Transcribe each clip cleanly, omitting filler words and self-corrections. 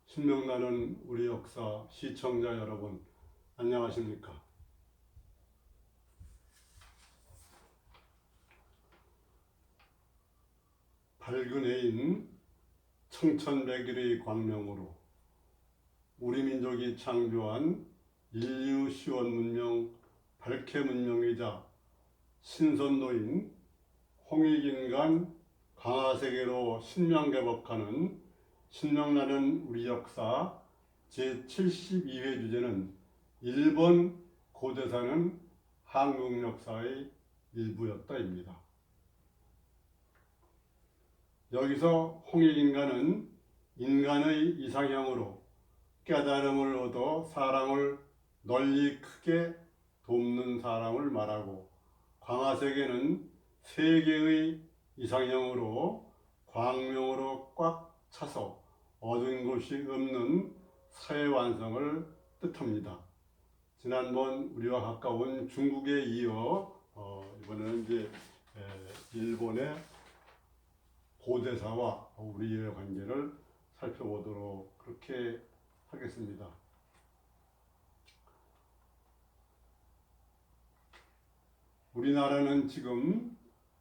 신명나는 우리 역사 시청자 여러분, 안녕하십니까? 밝은 해인 청천백일의 광명으로 우리 민족이 창조한 인류 시원 문명, 발해 문명이자 신선도인 홍익인간 강화세계로 신명개복하는 신명나는 우리 역사 제72회 주제는 일본 고대사는 한국 역사의 일부였다입니다. 여기서 홍익인간은 인간의 이상형으로 깨달음을 얻어 사람을 널리 크게 돕는 사람을 말하고, 강화세계는 세계의 이상형으로 광명으로 꽉 차서 얻은 것이 없는 사회 완성을 뜻합니다. 지난번 우리와 가까운 중국에 이어 이번에는 이제 일본의 고대사와 우리의 관계를 살펴보도록 그렇게 하겠습니다. 우리나라는 지금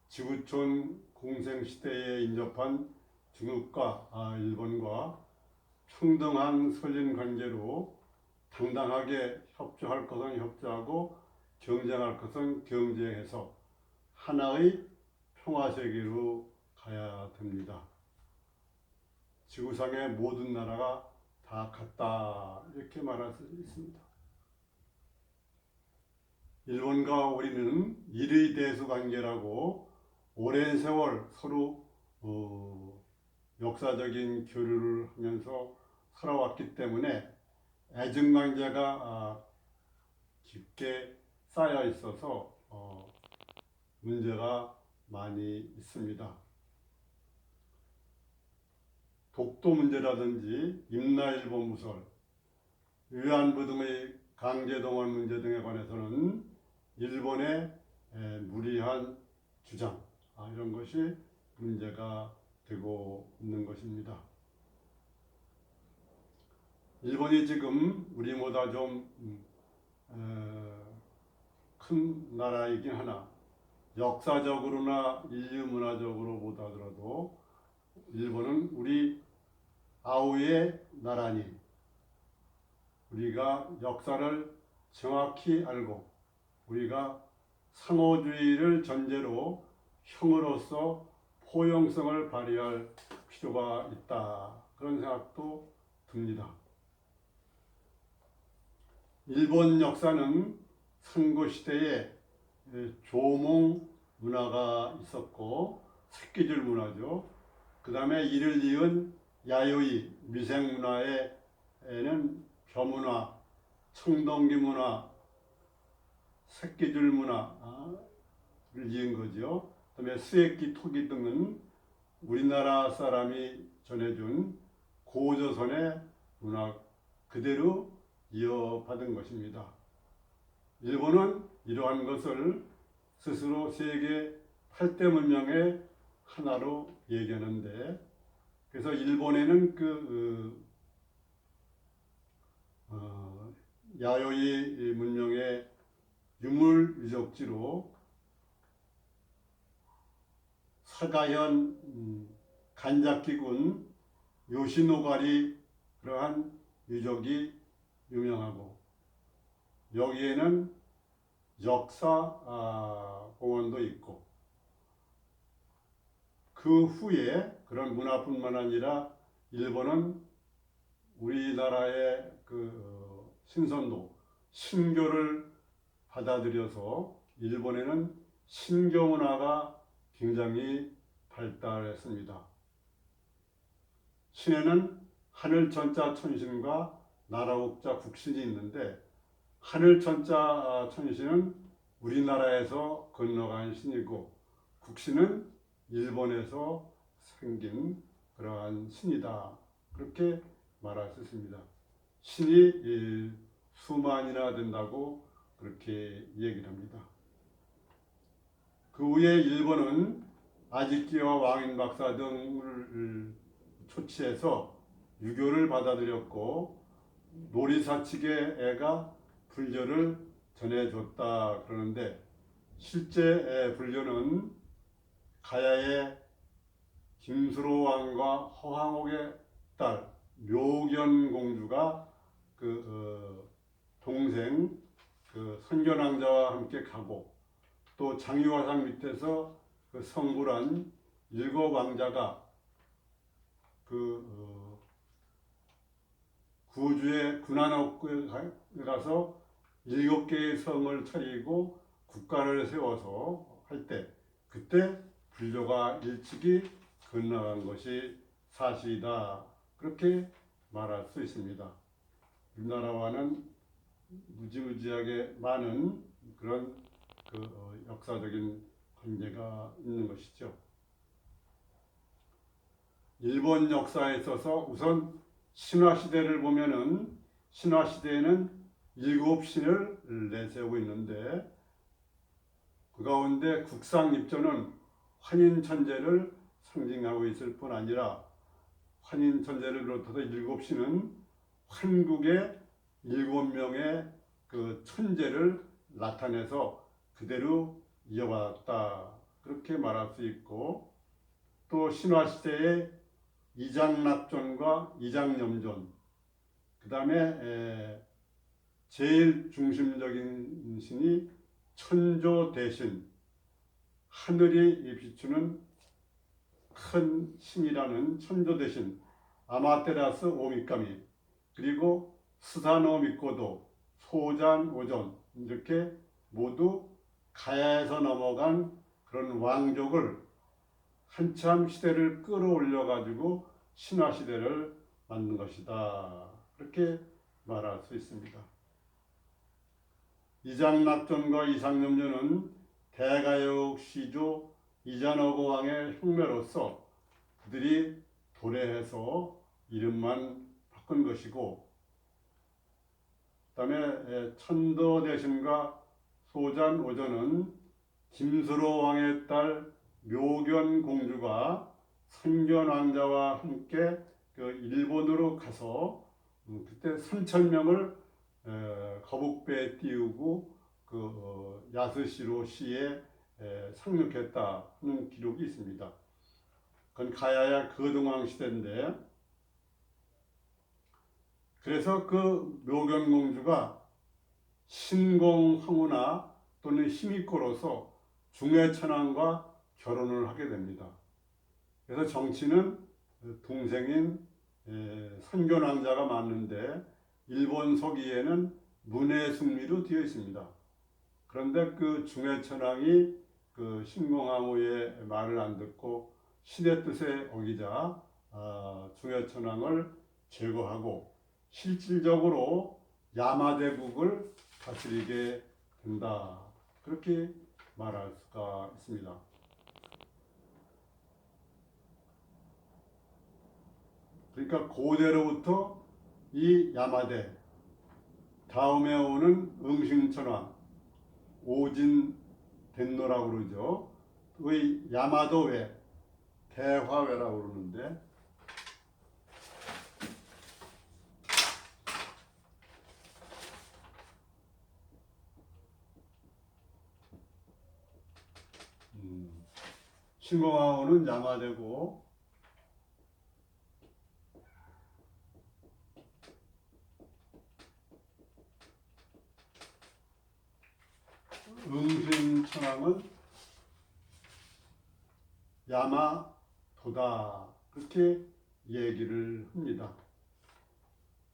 지구촌 공생시대에 인접한 중국과 일본과 평등한 선진관계로 당당하게 협조할 것은 협조하고 경쟁할 것은 경쟁해서 하나의 평화세계로 가야 됩니다. 지구상의 모든 나라가 다 같다, 이렇게 말할 수 있습니다. 일본과 우리는 일의 대수 관계라고 오랜 세월 서로 역사적인 교류를 하면서 살아왔기 때문에 애증관계가 깊게 쌓여 있어서 문제가 많이 있습니다. 독도 문제라든지 임나일보 무설, 위안부 등의 강제동원 문제 등에 관해서는 일본의 무리한 주장, 이런 것이 문제가 되고 있는 것입니다. 일본이 지금 우리보다 좀 큰 나라이긴 하나 역사적으로나 인류 문화적으로 보더라도 일본은 우리 아우의 나라니, 우리가 역사를 정확히 알고 우리가 상호주의를 전제로 형으로서 포용성을 발휘할 필요가 있다, 그런 생각도 듭니다. 일본 역사는 선고시대에 조몽 문화가 있었고, 새끼줄 문화죠. 그 다음에 이를 이은 야요이 미생 문화에는 벼문화, 청동기 문화, 새끼줄 문화를 이은 거죠. 그 다음에 수액기 토기 등은 우리나라 사람이 전해준 고조선의 문화 그대로 이어받은 것입니다. 일본은 이러한 것을 스스로 세계 8대 문명의 하나로 얘기하는데, 그래서 일본에는 야요이 문명의 유물 유적지로 사가현 간자키군 요시노가리, 그러한 유적이 유명하고, 여기에는 역사 공원도 있고, 그 후에 그런 문화뿐만 아니라 일본은 우리나라의 그 신선도, 신교를 받아들여서 일본에는 신교 문화가 굉장히 발달했습니다. 신에는 하늘천자 천신과 나라옥자 국신이 있는데, 하늘천자 천신은 우리나라에서 건너간 신이고, 국신은 일본에서 생긴 그러한 신이다, 그렇게 말할 수 있습니다. 신이 수만이나 된다고 그렇게 얘기를 합니다. 그 후에 일본은 아지키와 왕인 박사 등을 초치해서 유교를 받아들였고 놀이사칙의 애가 불교를 전해줬다 그러는데, 실제 불교는 가야의 김수로 왕과 허황옥의 딸 묘견 공주가 동생 선견왕자와 함께 가고, 또 장유화상 밑에서 성불한 일곱 왕자가 구주의 군한옥에 가서 7개의 성을 차리고 국가를 세워서 할 때, 그때 불교가 일찍이 건너간 것이 사실이다, 그렇게 말할 수 있습니다. 우리나라와는 무지무지하게 많은 그런 역사적인 관계가 있는 것이죠. 일본 역사에 있어서 우선 신화시대를 보면은, 신화시대에는 7신을 내세우고 있는데, 그 가운데 국상입조는 환인천재를 상징하고 있을 뿐 아니라, 환인천재를 비롯해서 7신은 환국의 7명의 천재를 나타내서 그대로 이어받았다, 그렇게 말할 수 있고, 또 신화시대의 이장락존과 이장염존, 그 다음에 제일 중심적인 신이 천조대신, 하늘이 비추는 큰 신이라는 천조대신 아마테라스 오미카미, 그리고 스사노 미코도, 소잔오존, 이렇게 모두 가야에서 넘어간 그런 왕족을 한참 시대를 끌어올려 가지고 신화시대를 만든 것이다, 그렇게 말할 수 있습니다. 이장락존과 이상염존은 대가역 시조 이자너고 왕의 흉매로서 그들이 도래해서 이름만 바꾼 것이고, 그 다음에 천도대신과 소잔오존은 김수로 왕의 딸 묘견 공주가 선견 왕자와 함께 일본으로 가서 그때 3,000명을 거북배에 띄우고 야스시로 시에 상륙했다는 기록이 있습니다. 그건 가야야 거동왕 시대인데, 그래서 묘견 공주가 신공황후나 또는 히미코로서 중해천왕과 결혼을 하게 됩니다. 그래서 정치는 동생인 선견왕자가 맞는데, 일본 서기에는 문해승리로 되어 있습니다. 그런데 중해천왕이 신공황후의 말을 안 듣고 신의 뜻에 어기자 중해천왕을 제거하고 실질적으로 야마대국을 다스리게 된다, 그렇게 말할 수가 있습니다. 그러니까 고대로부터 이 야마대, 다음에 오는 응신천왕, 오진덴노라고 그러죠. 의 야마도회, 대화회라고 그러는데, 신공황후는 야마되고, 응신천왕은 야마도다, 그렇게 얘기를 합니다.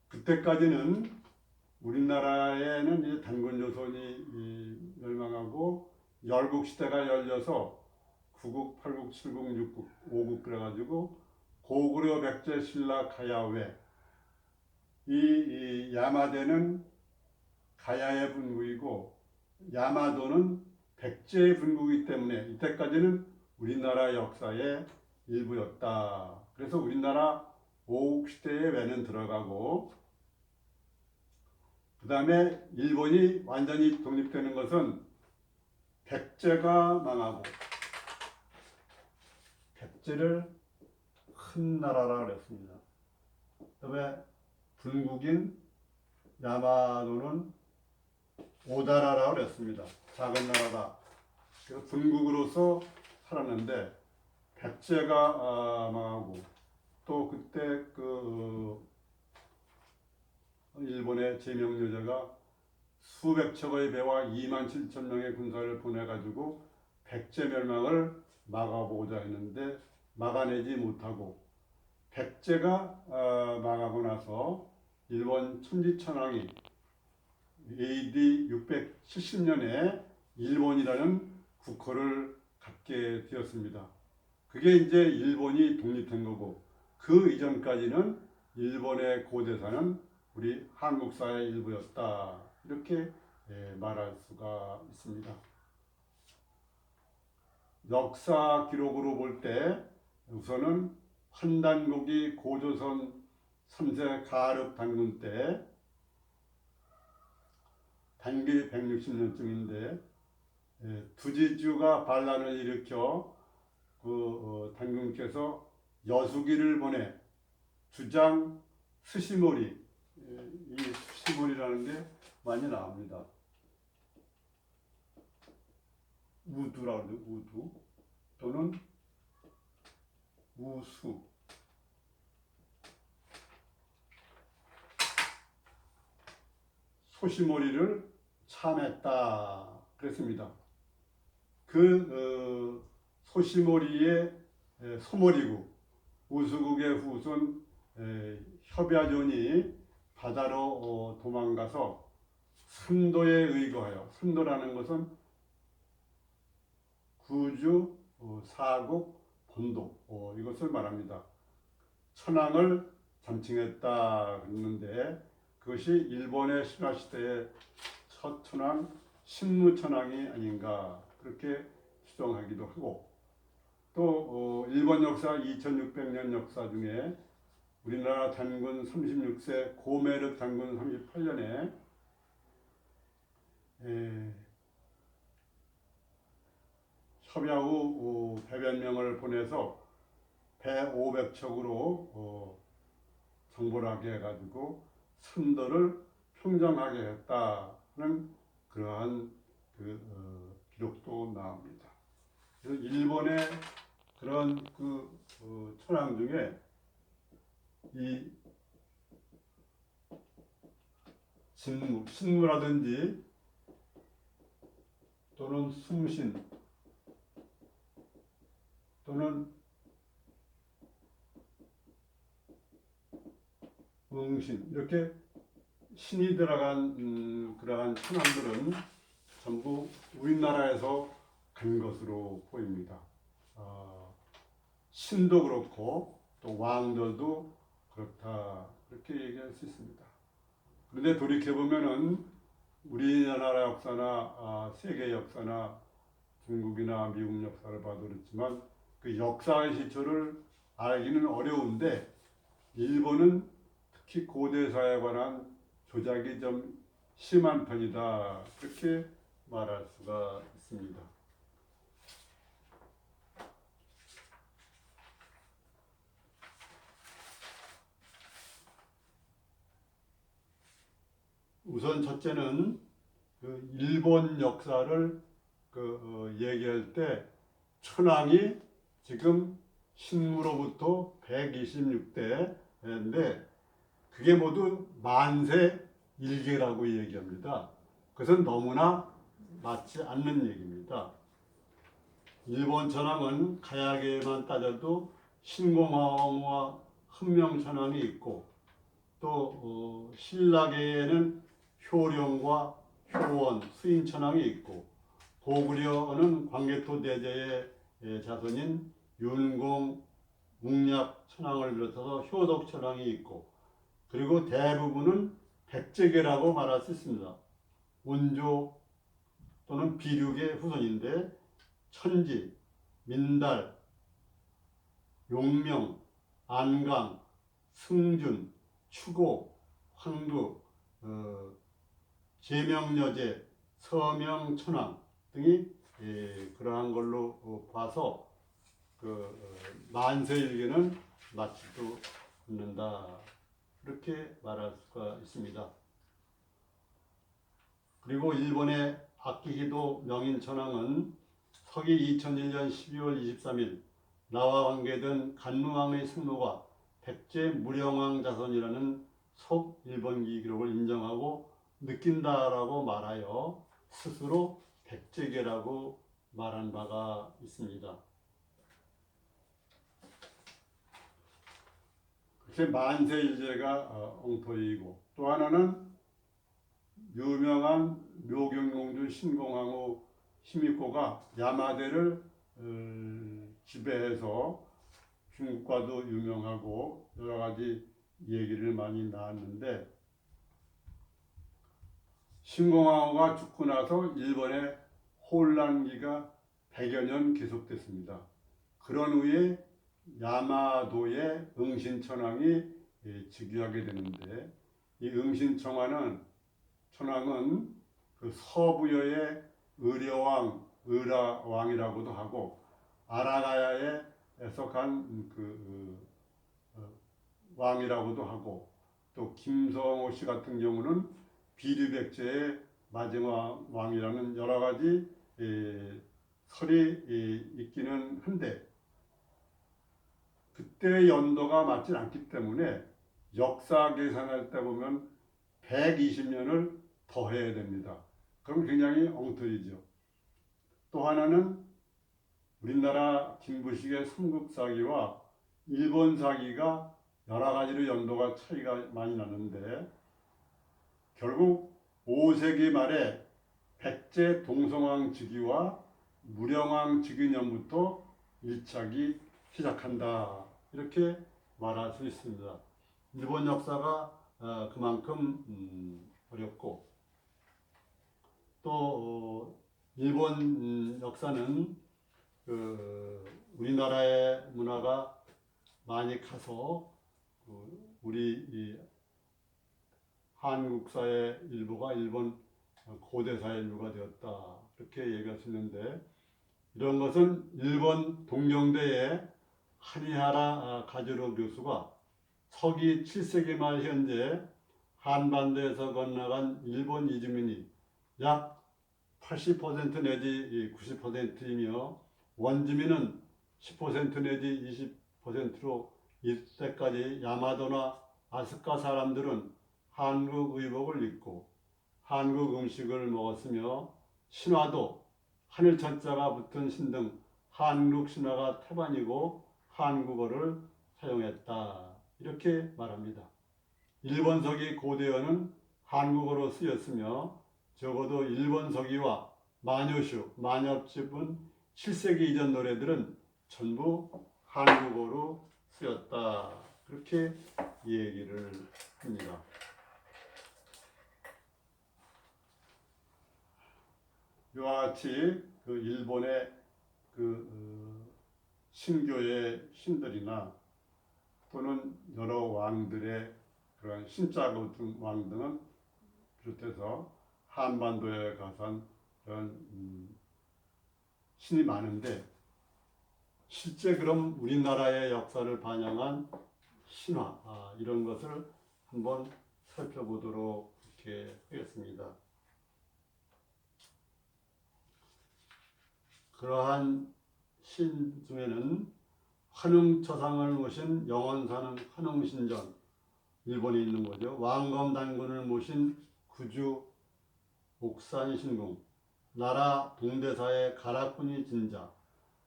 그때까지는 우리나라에는 이제 단군조선이 멸망하고 열국시대가 열려서 구국, 팔국, 칠국, 육국, 오국 그래가지고 고구려, 백제, 신라, 가야회, 이 야마대는 가야의 분국이고 야마도는 백제의 분국이기 때문에 이때까지는 우리나라 역사의 일부였다. 그래서 우리나라 오국시대의 외는 들어가고, 그 다음에 일본이 완전히 독립되는 것은 백제가 망하고, 백제를 큰 나라라 그랬습니다. 그다음에 분국인 야마도는 오다라라고 그랬습니다. 작은 나라다. 그래서 분국으로서 살았는데 백제가 망하고 또 그때 일본의 제명여자가 수백 척의 배와 2만 7천 명의 군사를 보내가지고 백제 멸망을 막아보고자 했는데 막아내지 못하고 백제가 망하고 나서 일본 천지천왕이 AD 670년에 일본이라는 국호를 갖게 되었습니다. 그게 이제 일본이 독립한 거고 그 이전까지는 일본의 고대사는 우리 한국사의 일부였다. 이렇게 말할 수가 있습니다. 역사 기록으로 볼 때 우선은 환단국이 고조선 3세 가륵 단군 때 단기 160년쯤인데 두지주가 반란을 일으켜 단군께서 여수기를 보내 주장 스시모리, 이 스시모리라는 게 많이 나옵니다. 우두라고 그러죠. 우두 또는 우수. 소시모리를 참했다 그랬습니다. 소시모리의 소모리국 우수국의 후손 협야존이 바다로 도망가서 선도에 의거하여, 선도라는 것은 구주, 사국, 본도 이것을 말합니다. 천황을 잠칭했다 그랬는데 그것이 일본의 신라시대의 첫 천황 신무천황이 아닌가 그렇게 추정하기도 하고 또 일본 역사 2600년 역사 중에 우리나라 단군 36세 고메르 단군 38년에 협야후 배변명을 보내서 배 500척으로 정벌하게 해가지고 선도를 평정하게 했다는 그러한 기록도 나옵니다. 그래서 일본의 그런 천황 중에 이 신무라든지 또는 숭신 또는 응신 이렇게 신이 들어간 그러한 천황들은 전부 우리나라에서 간 것으로 보입니다. 신도 그렇고 또 왕들도 그렇다 이렇게 얘기할 수 있습니다. 그런데 돌이켜보면은 우리나라 역사나 세계 역사나 중국이나 미국 역사를 봐도 그렇지만 그 역사의 시초를 알기는 어려운데 일본은 특히 고대사에 관한 조작이 좀 심한 편이다 그렇게 말할 수가 있습니다. 우선 첫째는 일본 역사를 얘기할 때 천황이 지금 신무로부터 126대인데 그게 모두 만세 일계라고 얘기합니다. 그것은 너무나 맞지 않는 얘기입니다. 일본 천황은 가야계만 따져도 신공화왕과 흥명천황이 있고 또 신라계에는 효령과 효원, 수인천황이 있고 고구려는 광개토 대제의 자손인 윤공, 웅략 천황을 비롯해서 효덕 천황이 있고 그리고 대부분은 백제계라고 말할 수 있습니다. 원조 또는 비륙의 후손인데 천지, 민달, 용명, 안강, 승준, 추고, 황두, 제명여제, 서명천왕 등이 그러한 걸로 봐서 만세일기는 맞지도 않는다 그렇게 말할 수가 있습니다. 그리고 일본의 아키히도 명인천황은 서기 2001년 12월 23일 나와 관계된 간무왕의 승로가 백제 무령왕 자손이라는 sob일본기 기록을 인정하고 느낀다라고 말하여 스스로 백제계라고 말한 바가 있습니다. 그게 만세일제가 엉터리이고, 또 하나는 유명한 묘경공주 신공항후 히미코가 야마대를 지배해서 중국과도 유명하고 여러 가지 얘기를 많이 나왔는데, 신공항후가 죽고 나서 일본의 혼란기가 100여 년 계속됐습니다. 그런 후에 야마도의 응신천왕이 즉위하게 되는데, 이 응신천왕은 그 서부여의 의려왕, 의라왕이라고도 하고 아라가야에 속한 왕이라고도 하고, 또 김성호 씨 같은 경우는 비류백제의 마지막 왕이라는 여러 가지 설이 있기는 한데, 그때의 연도가 맞지 않기 때문에 역사 계산할 때 보면 120년을 더해야 됩니다. 그럼 굉장히 엉터리죠. 또 하나는 우리나라 김부식의 삼국사기와 일본사기가 여러 가지로 연도가 차이가 많이 나는데, 결국 5세기 말에 백제 동성왕 즉위와 무령왕 즉위년부터 일착이 시작한다, 이렇게 말할 수 있습니다. 일본 역사가 그만큼 어렵고, 또 일본 역사는 우리나라의 문화가 많이 가서 우리 이 한국사의 일부가 일본 고대사의 일부가 되었다, 이렇게 얘기할 수 있는데, 이런 것은 일본 동경대의 하니하라 가즈로 교수가 서기 7세기 말 현재 한반도에서 건너간 일본 이주민이 약 80% 내지 90%이며 원주민은 10% 내지 20%로 이때까지 야마도나 아스카 사람들은 한국 의복을 입고 한국 음식을 먹었으며, 신화도 하늘 천자가 붙은 신 등 한국 신화가 태반이고 한국어를 사용했다, 이렇게 말합니다. 일본서기 고대어는 한국어로 쓰였으며 적어도 일본서기와 만요슈, 만엽집은 7세기 이전 노래들은 전부 한국어로 쓰였다, 그렇게 얘기를 합니다. 이와 같이 일본의 신교의 신들이나 또는 여러 왕들의 그런 신자 같은 왕 등은 비롯해서 한반도에 가산 그런 신이 많은데, 실제 그럼 우리나라의 역사를 반영한 신화, 이런 것을 한번 살펴보도록 이렇게 하겠습니다. 그러한 신 중에는 환웅처상을 모신 영원사는 환웅신전, 일본에 있는 거죠. 왕검단군을 모신 구주 옥산신궁, 나라 동대사의 가라쿠니 진자,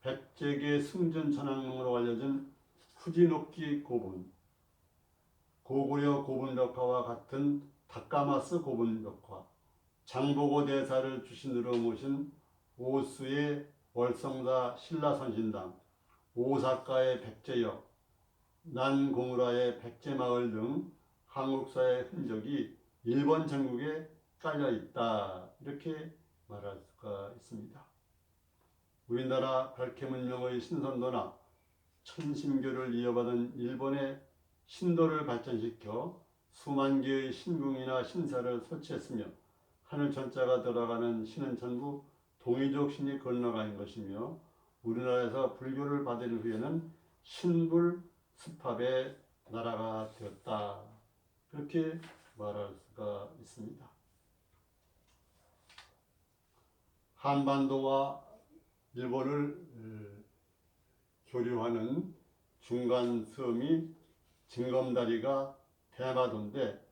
백제계 승전천왕릉으로 알려진 후지노키 고분, 고구려 고분벽화와 같은 다카마스 고분벽화, 장보고 대사를 주신으로 모신 오수의 월성사 신라선신당, 오사카의 백제역, 난고무라의 백제마을 등 한국사의 흔적이 일본 전국에 깔려 있다, 이렇게 말할 수가 있습니다. 우리나라 백해문명의 신선도나 천신교를 이어받은 일본의 신도를 발전시켜 수만 개의 신궁이나 신사를 설치했으며, 하늘 천자가 들어가는 신은 전부 동이족 신이 건너간 것이며, 우리나라에서 불교를 받은 후에는 신불 습합의 나라가 되었다, 그렇게 말할 수가 있습니다. 한반도와 일본을 교류하는 중간 섬이 징검다리가 대마도인데,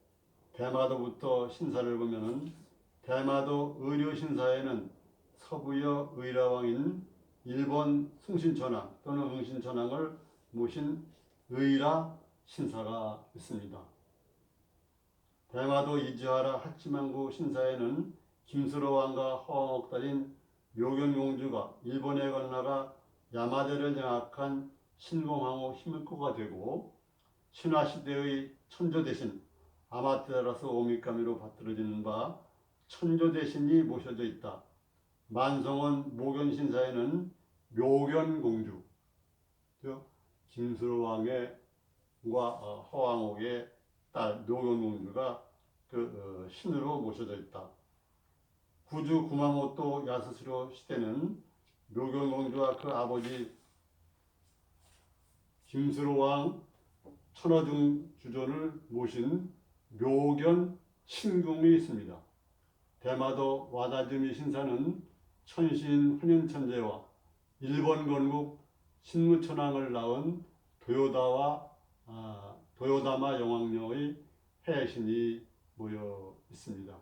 대마도부터 신사를 보면은 대마도 의료신사에는 서부여 의라왕인 일본 승신천왕 또는 응신천왕을 모신 의라 신사가 있습니다. 대마도 이즈하라 하치만구 신사에는 김수로 왕과 허왕옥 딸인 묘견공주가 일본에 건너가 야마대를 장악한 신공항후 히미코가 되고, 신화시대의 천조 대신 아마테라스 오미카미로 받들어지는 바 천조 대신이 모셔져 있다. 만성원 모견신사에는 묘견공주, 김수로 왕과 허왕옥의 딸 묘견공주가 신으로 모셔져 있다. 구주 구마모토 야스시로 시대는 묘견공주와 그 아버지 김수로 왕 천어중 주전을 모신 묘견 신궁이 있습니다. 대마도 와다즈미 신사는 천신 훈현천재와 일본 건국 신무천왕을 낳은 도요다마 영왕녀의 해신이 모여 있습니다.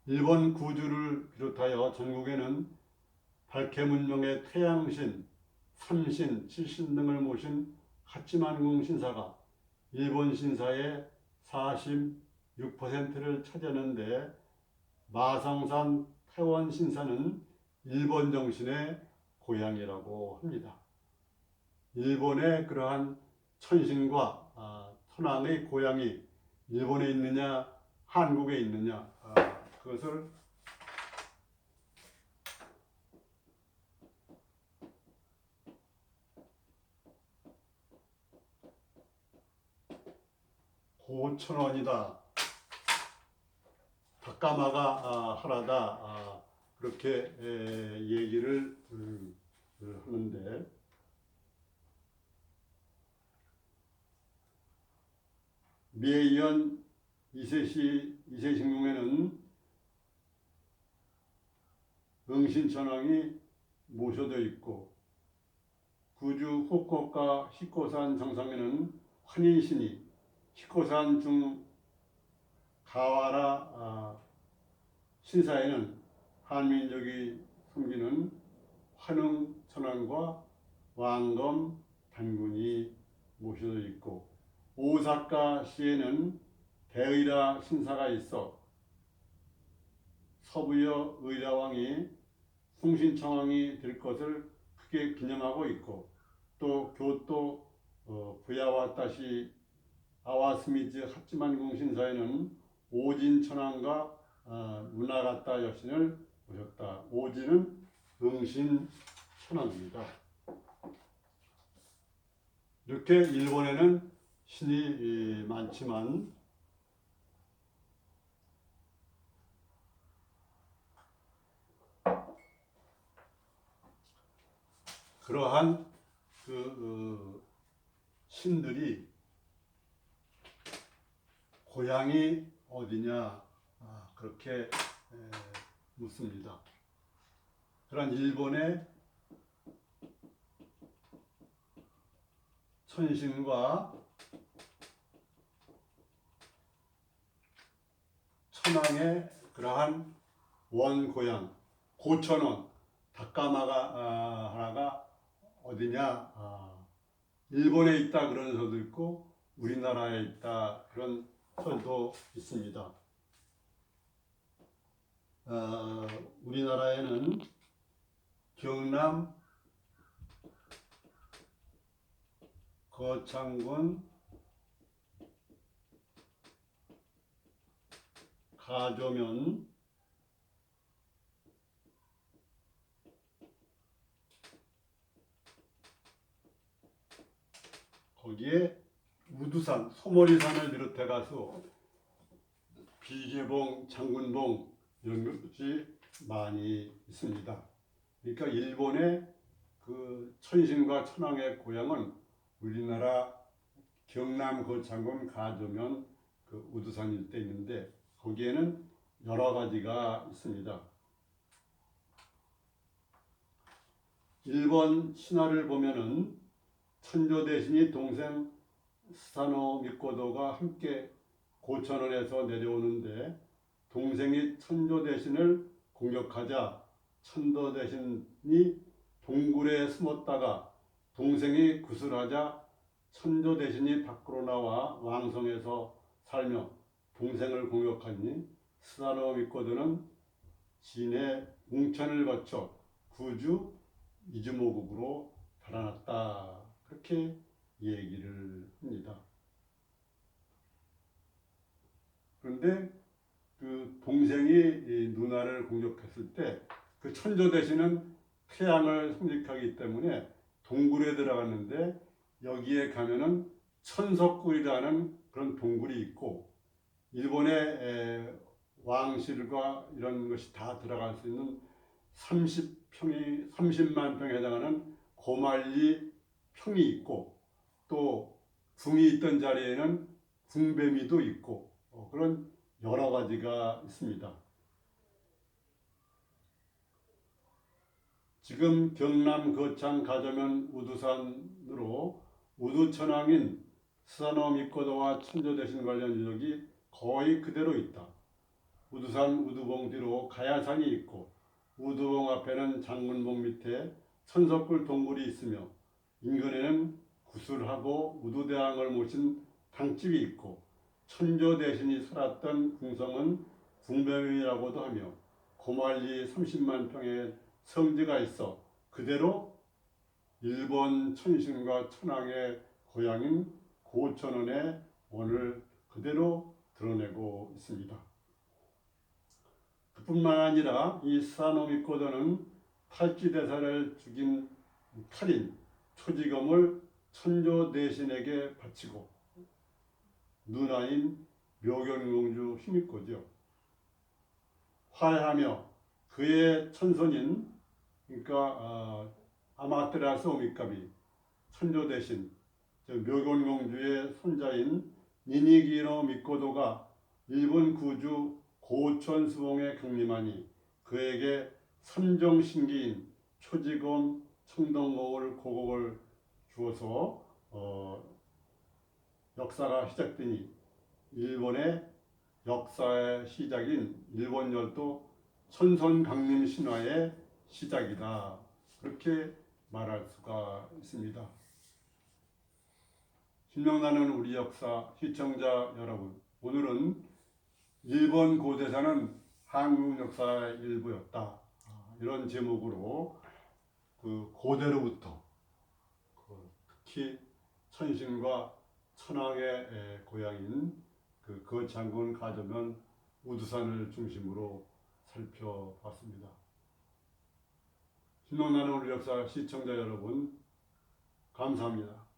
일본 구주를 비롯하여 전국에는 발해문명의 태양신, 삼신, 칠신 등을 모신 하치만궁 신사가 일본 신사의 46%를 차지하는데, 마성산 태원 신사는 일본 정신의 고향이라고 합니다. 일본의 그러한 천신과 천왕의 고향이 일본에 있느냐 한국에 있느냐, 그것을 고천원이다, 다까마가 하나다, 그렇게 얘기를 하는데, 미에이현 이세신궁에는 응신천왕이 모셔져 있고, 구주 후쿠오카 히코산 정상에는 환인신이, 히코산 중 가와라 신사에는 한민족이 섬기는 환웅천왕과 왕검 단군이 모셔져 있고, 오사카시에는 대의라 신사가 있어 서부여 의라왕이 숭신천왕이 될 것을 크게 기념하고 있고, 또 교토 부야와타시 아와스미즈 하치만궁 신사에는 오진천왕과 무나가타 여신을 모셨다. 오진은 응신천왕입니다. 이렇게 일본에는 신이 많지만 그러한 신들이 고향이 어디냐, 그렇게 묻습니다. 그러한 일본의 천신과 천왕의 그러한 원고향 고천원 다까마가 하나가 어디냐, 일본에 있다 그런 설도 있고 우리나라에 있다 그런 설도 있습니다. 우리나라에는 경남 거창군 가조면 거기에 우두산, 소머리산을 비롯해 가서 비계봉, 장군봉 이런 것이 많이 있습니다. 그러니까 일본의 그 천신과 천왕의 고향은 우리나라 경남 거창군 가조면 그 우두산 일대 있는데 거기에는 여러 가지가 있습니다. 일본 신화를 보면은 천조 대신이 동생 스사노 미코토가 함께 고천원에서 내려오는데 동생이 천조 대신을 공격하자 천도 대신이 동굴에 숨었다가 동생이 구슬하자 천조 대신이 밖으로 나와 왕성에서 살며 동생을 공격하니 스사노 미코토는 진해 웅천을 거쳐 구주 이즈모국으로 달아났다. 그렇게 얘기를 합니다. 그런데 그 동생이 누나를 공격했을 때 그 천조 대신은 태양을 상징하기 때문에 동굴에 들어갔는데 여기에 가면은 천석굴이라는 그런 동굴이 있고 일본의 왕실과 이런 것이 다 들어갈 수 있는 30만 평에 해당하는 고말리 평이 있고 또 궁이 있던 자리에는 궁뱀이도 있고 그런 여러 가지가 있습니다. 지금 경남 거창 가조면 우두산으로 우두천왕인 스사노 미코토와 천조 대신 관련 유적이 거의 그대로 있다. 우두산 우두봉 뒤로 가야산이 있고 우두봉 앞에는 장문봉 밑에 천석굴 동굴이 있으며 인근에는 구슬하고 우두대왕을 모신 당집이 있고 천조 대신이 살았던 궁성은 궁뱀이라고도 하며 고말리 30만 평의 성지가 있어 그대로 일본 천신과 천황의 고향인 고천원의 원을 그대로 드러내고 있습니다. 그뿐만 아니라 이 스사노 미코토는 탈지대사를 죽인 칼인 초지검을 천조 대신에게 바치고 누나인 묘견공주 히미코죠. 화해하며 그의 천손인 그러니까 아마테라스 오미카미 천조 대신 묘견공주의 손자인 니니기노 미코토가 일본 구주 고천 수봉에 강림하니 그에게 삼정신기인 초지검 청동거울 고곡을 주어서 역사가 시작되니 일본의 역사의 시작인 일본 열도 천손 강림 신화의 시작이다. 그렇게 말할 수가 있습니다. 신명나는 우리 역사 시청자 여러분, 오늘은 일본 고대사는 한국 역사의 일부였다. 이런 제목으로 그 고대로부터 특히 천신과 천황의 고향인 그 거창군 가조면 우두산을 중심으로 살펴봤습니다. 신명나는 우리 역사 시청자 여러분, 감사합니다.